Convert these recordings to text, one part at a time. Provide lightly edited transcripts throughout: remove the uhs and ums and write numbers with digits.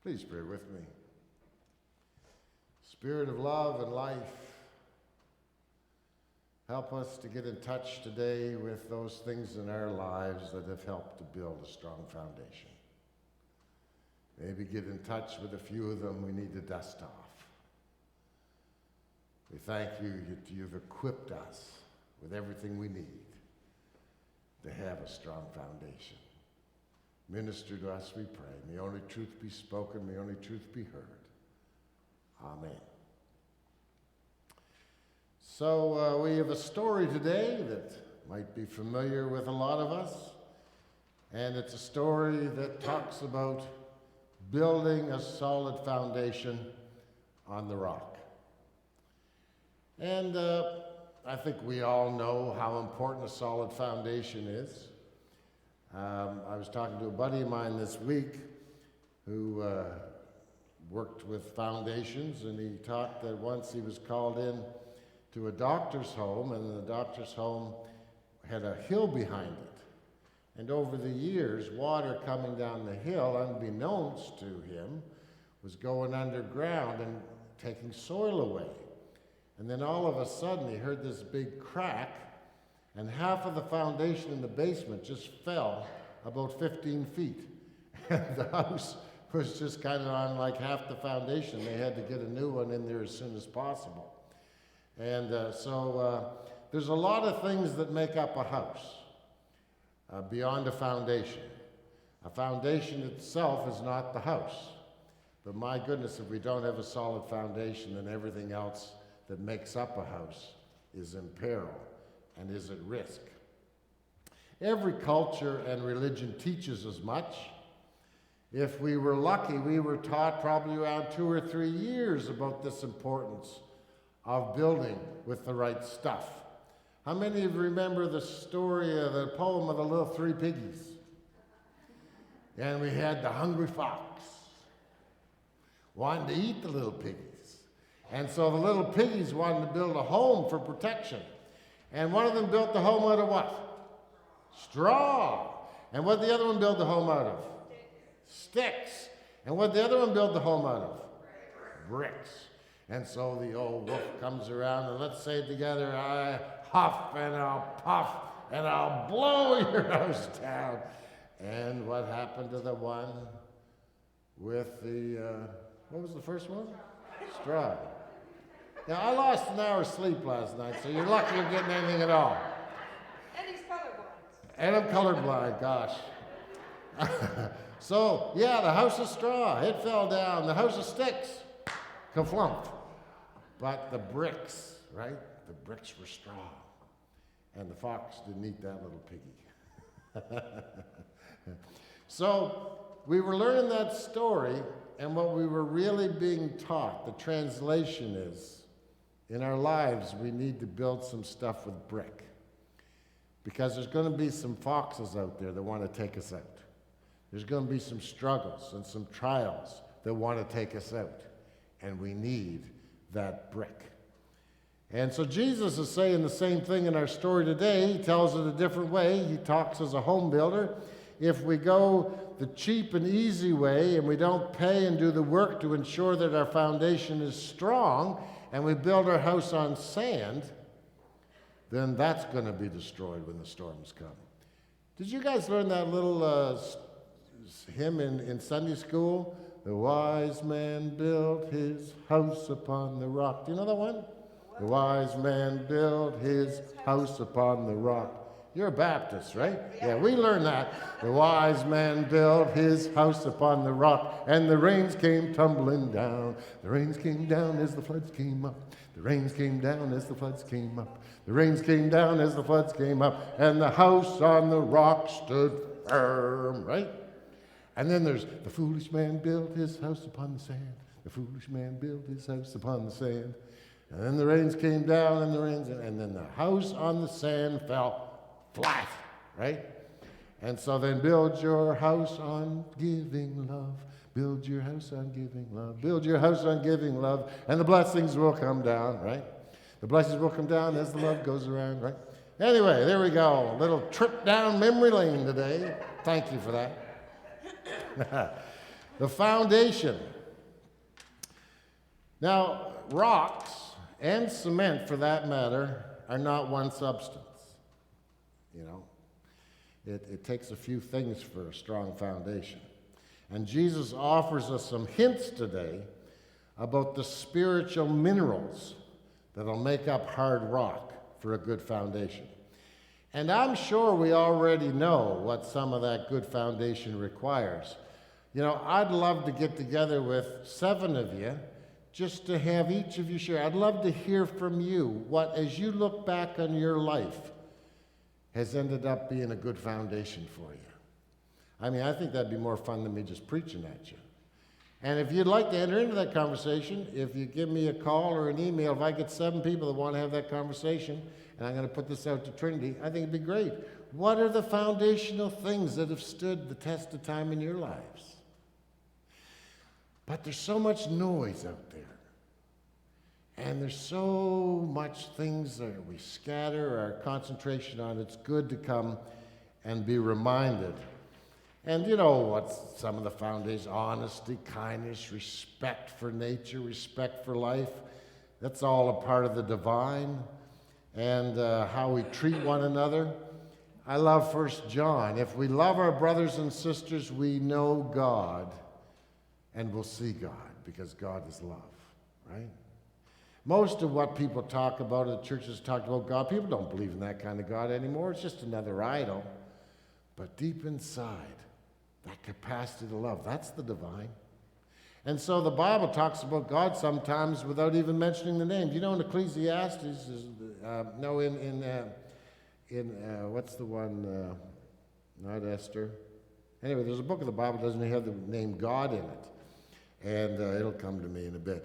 Please pray with me. Spirit of love and life, help us to get in touch today with those things in our lives that have helped to build a strong foundation. Maybe get in touch with a few of them we need to dust off. We thank you that you've equipped us with everything we need to have a strong foundation. Minister to us, we pray. May only truth be spoken, may only truth be heard. Amen. So we have a story today that might be familiar with a lot of us, and it's a story that talks about building a solid foundation on the rock. And I think we all know how important a solid foundation is. I was talking to a buddy of mine this week who worked with foundations, and he talked that once he was called in to a doctor's home, and the doctor's home had a hill behind it. And over the years, water coming down the hill, unbeknownst to him, was going underground and taking soil away. And then all of a sudden, he heard this big crack, and half of the foundation in the basement just fell about 15 feet. And the house was just kind of on like half the foundation. They had to get a new one in there as soon as possible. And so there's a lot of things that make up a house beyond a foundation. A foundation itself is not the house. But my goodness, if we don't have a solid foundation, then everything else that makes up a house is in peril and is at risk. Every culture and religion teaches as much. If we were lucky, we were taught probably around 2 or 3 years about this importance of building with the right stuff. How many of you remember the story of the poem of the little 3 piggies? And we had the hungry fox wanting to eat the little piggies. And so the little piggies wanted to build a home for protection. And one of them built the home out of what? Straw. And what did the other one build the home out of? Sticks. And what did the other one build the home out of? Bricks. And so the old wolf comes around, and let's say it together, I huff and I'll puff and I'll blow your house down. And what happened to the one with the, what was the first one? Straw. Now, I lost an hour's sleep last night, so you're lucky you're getting anything at all. And he's colorblind. And I'm colorblind, gosh. So, yeah, the house of straw, it fell down. The house of sticks, ka-flump. But the bricks, right? The bricks were straw. And the fox didn't eat that little piggy. So, we were learning that story, and what we were really being taught, the translation is, in our lives, we need to build some stuff with brick. Because there's going to be some foxes out there that want to take us out. There's going to be some struggles and some trials that want to take us out. And we need that brick. And so Jesus is saying the same thing in our story today. He tells it a different way. He talks as a home builder. If we go the cheap and easy way and we don't pay and do the work to ensure that our foundation is strong, and we build our house on sand, then that's going to be destroyed when the storms come. Did you guys learn that little hymn in Sunday school? The wise man built his house upon the rock. Do you know that one? The wise man built his house upon the rock. You're a Baptist, right? Yeah, we learned that. The wise man built his house upon the rock, and the rains came tumbling down. The rains came down as the floods came up. The rains came down as the floods came up. The rains came down as the floods came up, and the house on the rock stood firm, right? And then there's the foolish man built his house upon the sand. The foolish man built his house upon the sand. And then the rains came down, and then the house on the sand fell flat, right? And so then build your house on giving love. Build your house on giving love. Build your house on giving love, and the blessings will come down, right? The blessings will come down as the love goes around, right? Anyway, there we go. A little trip down memory lane today. Thank you for that. The foundation. Now, rocks and cement, for that matter, are not one substance. You know, it takes a few things for a strong foundation. And Jesus offers us some hints today about the spiritual minerals that'll make up hard rock for a good foundation. And I'm sure we already know what some of that good foundation requires. You know, I'd love to get together with 7 of you just to have each of you share. I'd love to hear from you what, as you look back on your life, has ended up being a good foundation for you. I mean, I think that'd be more fun than me just preaching at you. And if you'd like to enter into that conversation, if you give me a call or an email, if I get 7 people that want to have that conversation, and I'm going to put this out to Trinity, I think it'd be great. What are the foundational things that have stood the test of time in your lives? But there's so much noise out there. And there's so much things that we scatter our concentration on. It's good to come and be reminded. And you know what's some of the foundations? Honesty, kindness, respect for nature, respect for life. That's all a part of the divine. And how we treat one another. I love 1 John. If we love our brothers and sisters, we know God and we'll see God, because God is love, right? Most of what people talk about, the churches talk about God, people don't believe in that kind of God anymore. It's just another idol. But deep inside, that capacity to love, that's the divine. And so the Bible talks about God sometimes without even mentioning the name. You know, in Ecclesiastes, what's the one, not Esther. Anyway, there's a book of the Bible that doesn't have the name God in it. And it'll come to me in a bit.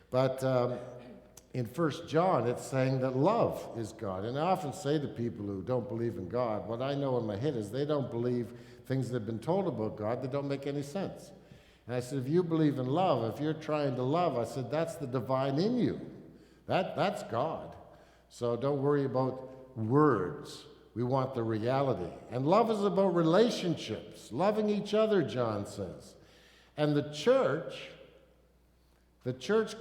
But in 1 John, it's saying that love is God. And I often say to people who don't believe in God, what I know in my head is they don't believe things that have been told about God that don't make any sense. And I said, if you believe in love, if you're trying to love, I said, that's the divine in you. That's God. So don't worry about words. We want the reality. And love is about relationships, loving each other, John says. And the church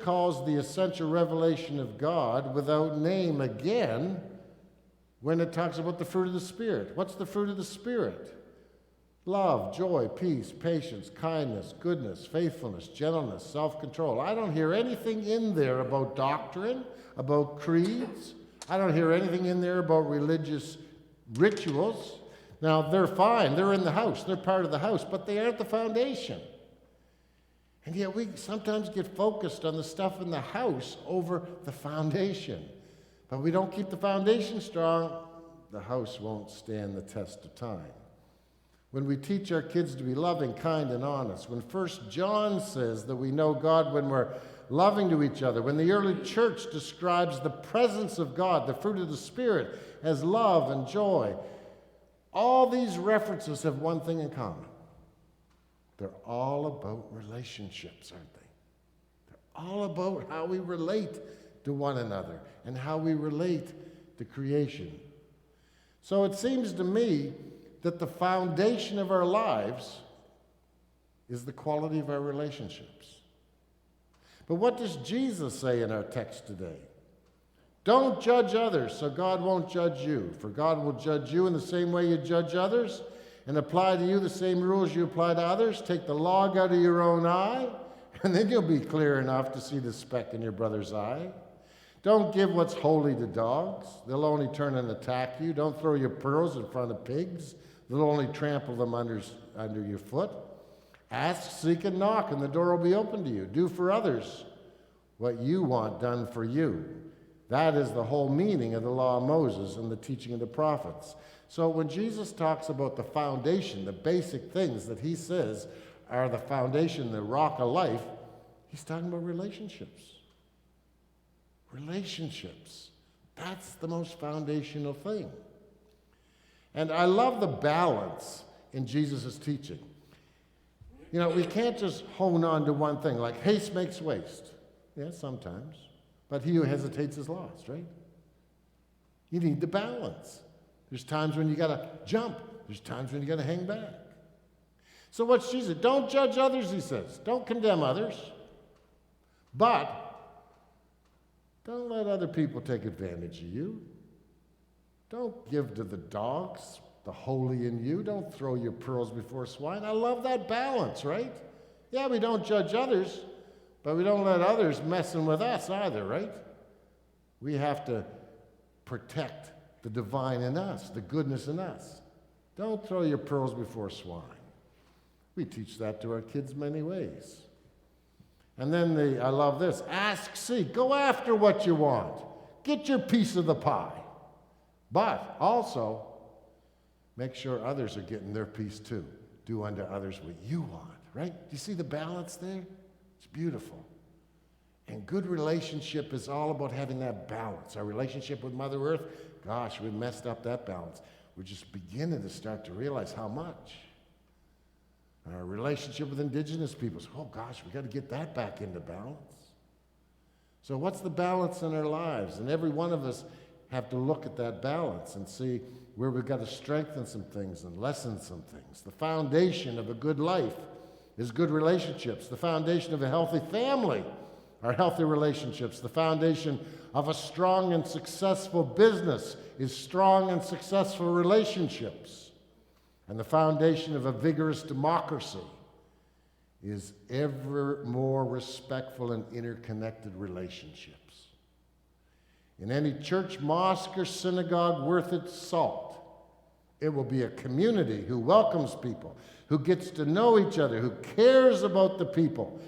calls the essential revelation of God without name again when it talks about the fruit of the Spirit. What's the fruit of the Spirit? Love, joy, peace, patience, kindness, goodness, faithfulness, gentleness, self-control. I don't hear anything in there about doctrine, about creeds. I don't hear anything in there about religious rituals. Now, they're fine. They're in the house. They're part of the house, but they aren't the foundation. And yet we sometimes get focused on the stuff in the house over the foundation. But we don't keep the foundation strong, the house won't stand the test of time. When we teach our kids to be loving, kind, and honest, when 1 John says that we know God when we're loving to each other, when the early church describes the presence of God, the fruit of the Spirit, as love and joy, all these references have one thing in common. They're all about relationships, aren't they? They're all about how we relate to one another and how we relate to creation. So it seems to me that the foundation of our lives is the quality of our relationships. But what does Jesus say in our text today? Don't judge others, so God won't judge you. For God will judge you in the same way you judge others, and apply to you the same rules you apply to others. Take the log out of your own eye, and then you'll be clear enough to see the speck in your brother's eye. Don't give what's holy to dogs. They'll only turn and attack you. Don't throw your pearls in front of pigs. They'll only trample them under your foot. Ask, seek, and knock, and the door will be open to you. Do for others what you want done for you. That is the whole meaning of the law of Moses and the teaching of the prophets. So when Jesus talks about the foundation, the basic things that he says are the foundation, the rock of life, he's talking about relationships. Relationships. That's the most foundational thing. And I love the balance in Jesus' teaching. You know, we can't just hone on to one thing, like haste makes waste. Yeah, sometimes. But he who hesitates is lost, right? You need the balance. There's times when you got to jump. There's times when you got to hang back. So what's Jesus? Don't judge others, he says. Don't condemn others. But don't let other people take advantage of you. Don't give to the dogs the holy in you. Don't throw your pearls before swine. I love that balance, right? Yeah, we don't judge others, but we don't let others messing with us either, right? We have to protect the divine in us, the goodness in us. Don't throw your pearls before swine. We teach that to our kids many ways. And then I love this, ask, seek, go after what you want. Get your piece of the pie. But also, make sure others are getting their piece too. Do unto others what you want, right? Do you see the balance there? It's beautiful. And good relationship is all about having that balance. Our relationship with Mother Earth, gosh, we messed up that balance. We're just beginning to start to realize how much. Our relationship with indigenous peoples, oh gosh, we got to get that back into balance. So what's the balance in our lives? And every one of us have to look at that balance and see where we've got to strengthen some things and lessen some things. The foundation of a good life is good relationships. The foundation of a healthy family are healthy relationships. The foundation of a strong and successful business is strong and successful relationships. And the foundation of a vigorous democracy is ever more respectful and interconnected relationships. In any church, mosque, or synagogue worth its salt, it will be a community who welcomes people, who gets to know each other, who cares about the people,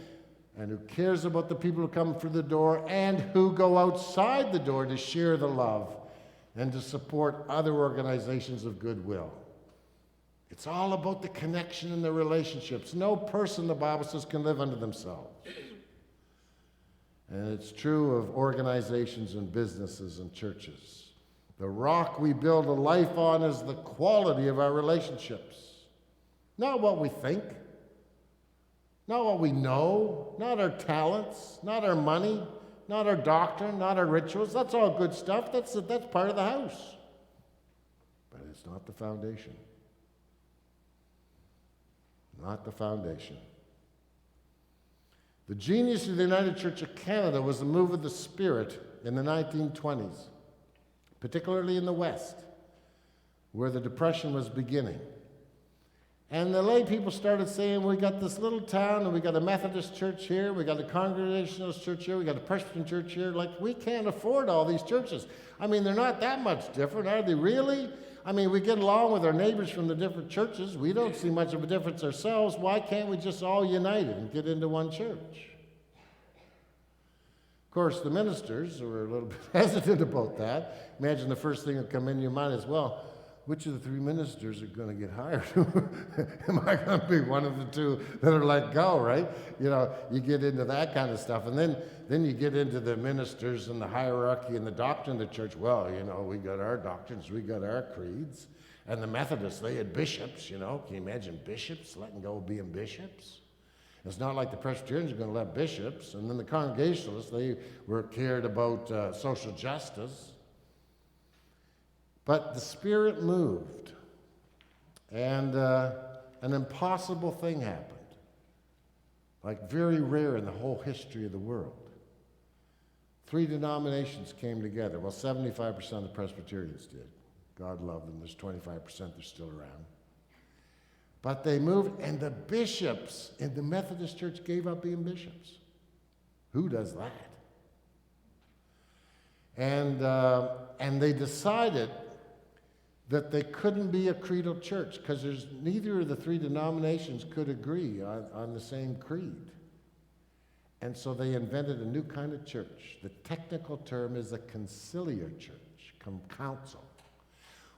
and who cares about the people who come through the door and who go outside the door to share the love and to support other organizations of goodwill. It's all about the connection and the relationships. No person, the Bible says, can live unto themselves. And it's true of organizations and businesses and churches. The rock we build a life on is the quality of our relationships. Not what we think, not what we know, not our talents, not our money, not our doctrine, not our rituals. That's all good stuff. That's part of the house. But it's not the foundation. Not the foundation. The genius of the United Church of Canada was the move of the Spirit in the 1920s, particularly in the West, where the Depression was beginning. And the lay people started saying, we got this little town, and we got a Methodist church here, we got a Congregationalist church here, we got a Presbyterian church here. Like, we can't afford all these churches. I mean, they're not that much different, are they really? I mean, we get along with our neighbors from the different churches. We don't see much of a difference ourselves. Why can't we just all unite and get into one church? Of course, the ministers were a little bit hesitant about that. Imagine the first thing that come into your mind is, well, which of the three ministers are going to get hired? Am I going to be one of the two that are let go, right? You know, you get into that kind of stuff. And then you get into the ministers and the hierarchy and the doctrine of the church. Well, you know, we got our doctrines, we got our creeds. And the Methodists, they had bishops, you know. Can you imagine bishops letting go of being bishops? It's not like the Presbyterians are going to let bishops. And then the Congregationalists, they were cared about social justice. But the Spirit moved, and an impossible thing happened, like very rare in the whole history of the world. 3 denominations came together. Well, 75% of the Presbyterians did. God love them. There's 25% they're still around. But they moved, and the bishops in the Methodist Church gave up being bishops. Who does that? And they decided that they couldn't be a creedal church because neither of the 3 denominations could agree on the same creed. And so they invented a new kind of church. The technical term is a conciliar church, council.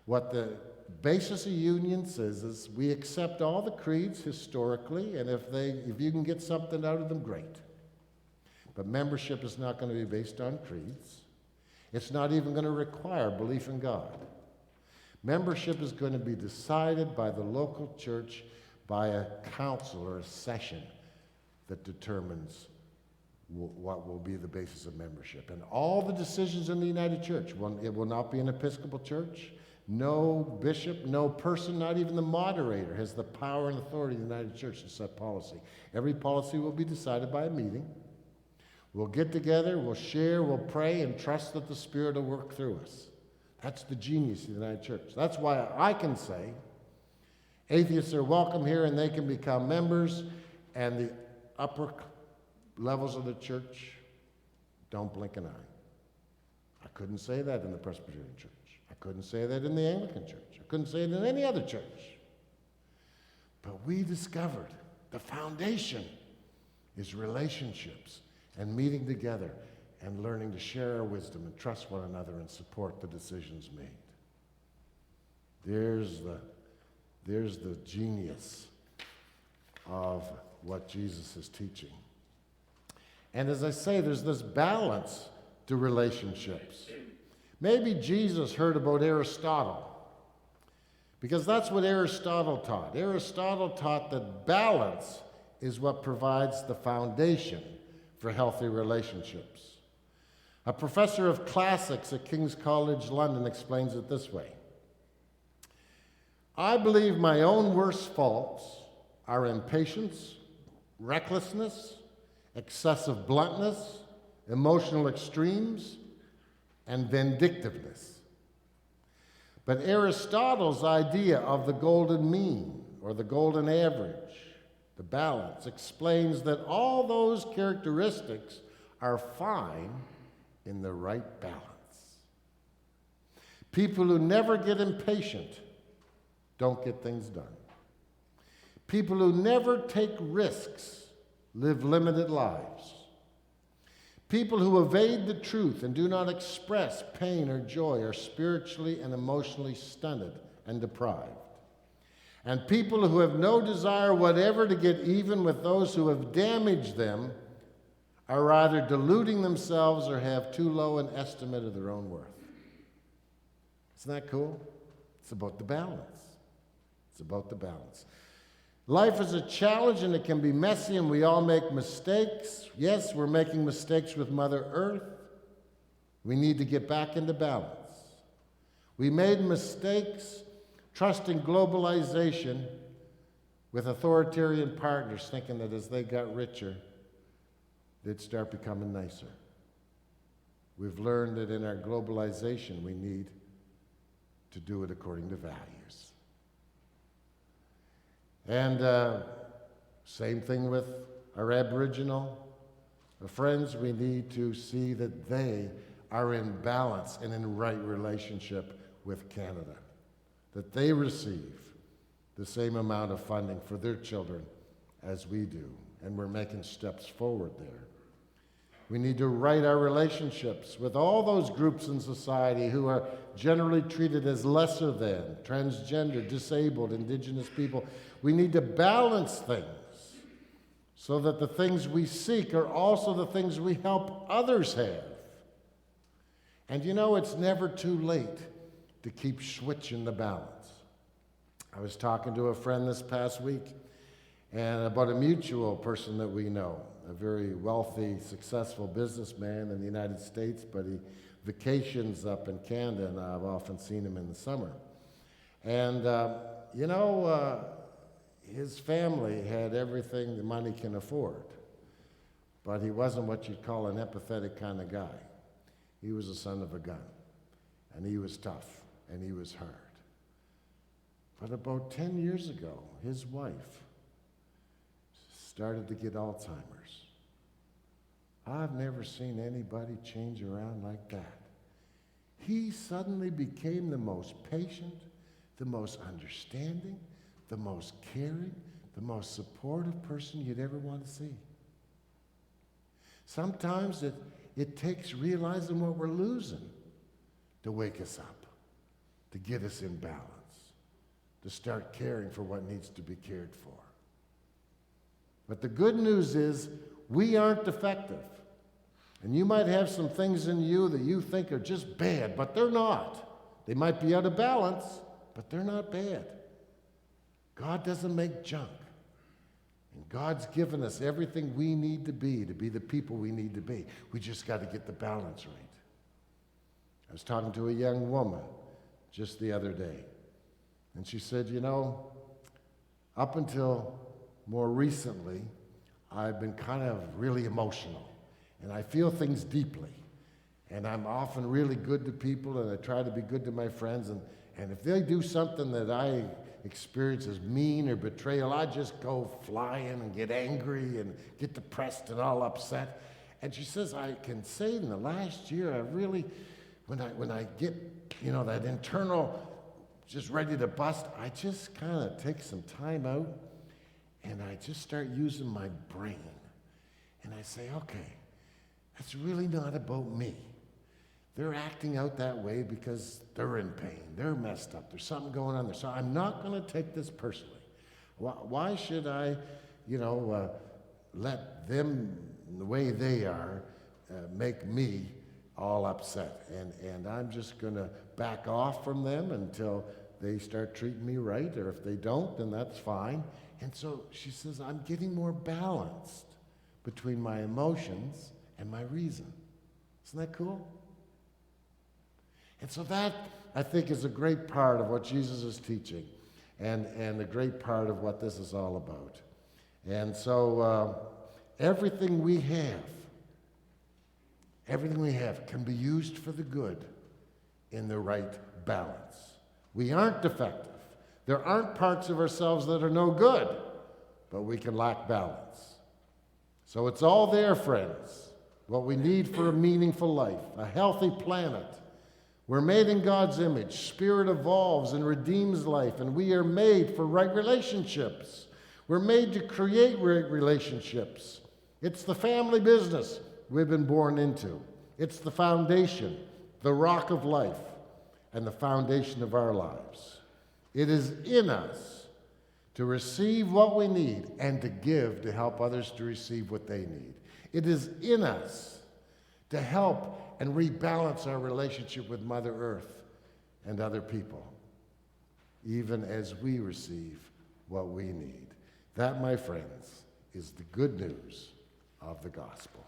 What the basis of union says is we accept all the creeds historically, and if you can get something out of them, great. But membership is not going to be based on creeds. It's not even going to require belief in God. Membership is going to be decided by the local church by a council or a session that determines what will be the basis of membership. And all the decisions in the United Church, it will not be an Episcopal church, No bishop, no person, not even the moderator, has the power and authority in the United Church to set policy. Every policy will be decided by a meeting. We'll get together, we'll share, we'll pray, and trust that the Spirit will work through us. That's the genius of the United Church. That's why I can say atheists are welcome here and they can become members, and the upper levels of the church don't blink an eye. I couldn't say that in the Presbyterian Church. I couldn't say that in the Anglican Church. I couldn't say it in any other church. But we discovered the foundation is relationships and meeting together and learning to share our wisdom and trust one another and support the decisions made. There's the genius of what Jesus is teaching. And as I say, there's this balance to relationships. Maybe Jesus heard about Aristotle, because that's what Aristotle taught. Aristotle taught that balance is what provides the foundation for healthy relationships. A professor of classics at King's College London explains it this way: I believe my own worst faults are impatience, recklessness, excessive bluntness, emotional extremes, and vindictiveness. But Aristotle's idea of the golden mean, or the golden average, the balance, explains that all those characteristics are fine in the right balance. People who never get impatient don't get things done. People who never take risks live limited lives. People who evade the truth and do not express pain or joy are spiritually and emotionally stunted and deprived. And people who have no desire whatever to get even with those who have damaged them are either deluding themselves or have too low an estimate of their own worth. Isn't that cool? It's about the balance. It's about the balance. Life is a challenge and it can be messy and we all make mistakes. Yes, we're making mistakes with Mother Earth. We need to get back into balance. We made mistakes trusting globalization with authoritarian partners, thinking that as they got richer, they'd start becoming nicer. We've learned that in our globalization, we need to do it according to values. And same thing with our Aboriginal friends. We need to see that they are in balance and in right relationship with Canada, that they receive the same amount of funding for their children as we do, and we're making steps forward there. We need to right our relationships with all those groups in society who are generally treated as lesser than, transgender, disabled, indigenous people. We need to balance things so that the things we seek are also the things we help others have. And you know, it's never too late to keep switching the balance. I was talking to a friend this past week and about a mutual person that we know, a very wealthy, successful businessman in the United States, but he vacations up in Canada, and I've often seen him in the summer. And, his family had everything the money can afford, but he wasn't what you'd call an empathetic kind of guy. He was a son of a gun, and he was tough, and he was hard. But about 10 years ago, his wife started to get Alzheimer's. I've never seen anybody change around like that. He suddenly became the most patient, the most understanding, the most caring, the most supportive person you'd ever want to see. Sometimes it takes realizing what we're losing to wake us up, to get us in balance, to start caring for what needs to be cared for. But the good news is we aren't defective. And you might have some things in you that you think are just bad, but they're not. They might be out of balance, but they're not bad. God doesn't make junk. And God's given us everything we need to be the people we need to be. We just got to get the balance right. I was talking to a young woman. just the other day. And she said, you know, up until more recently, I've been kind of really emotional, and I feel things deeply. And I'm often really good to people, and I try to be good to my friends, and if they do something that I experience as mean or betrayal, I just go flying and get angry and get depressed and all upset. And she says, I can say in the last year, I really, when I get, you know, that internal just ready to bust, I just kind of take some time out and I just start using my brain. And I say, okay, that's really not about me. They're acting out that way because they're in pain. They're messed up. There's something going on there. So I'm not going to take this personally. Why should I, let them, the way they are, make me all upset? And I'm just going to back off from them until they start treating me right. Or if they don't, then that's fine. And so she says, I'm getting more balanced between my emotions and my reason. Isn't that cool? And so that, I think, is a great part of what Jesus is teaching and a great part of what this is all about. And so everything we have can be used for the good in the right balance. We aren't defective. There aren't parts of ourselves that are no good, but we can lack balance. So it's all there, friends, what we need for a meaningful life, a healthy planet. We're made in God's image. Spirit evolves and redeems life, and we are made for right relationships. We're made to create right relationships. It's the family business we've been born into. It's the foundation, the rock of life, and the foundation of our lives. It is in us to receive what we need and to give to help others to receive what they need. It is in us to help and rebalance our relationship with Mother Earth and other people, even as we receive what we need. That, my friends, is the good news of the gospel.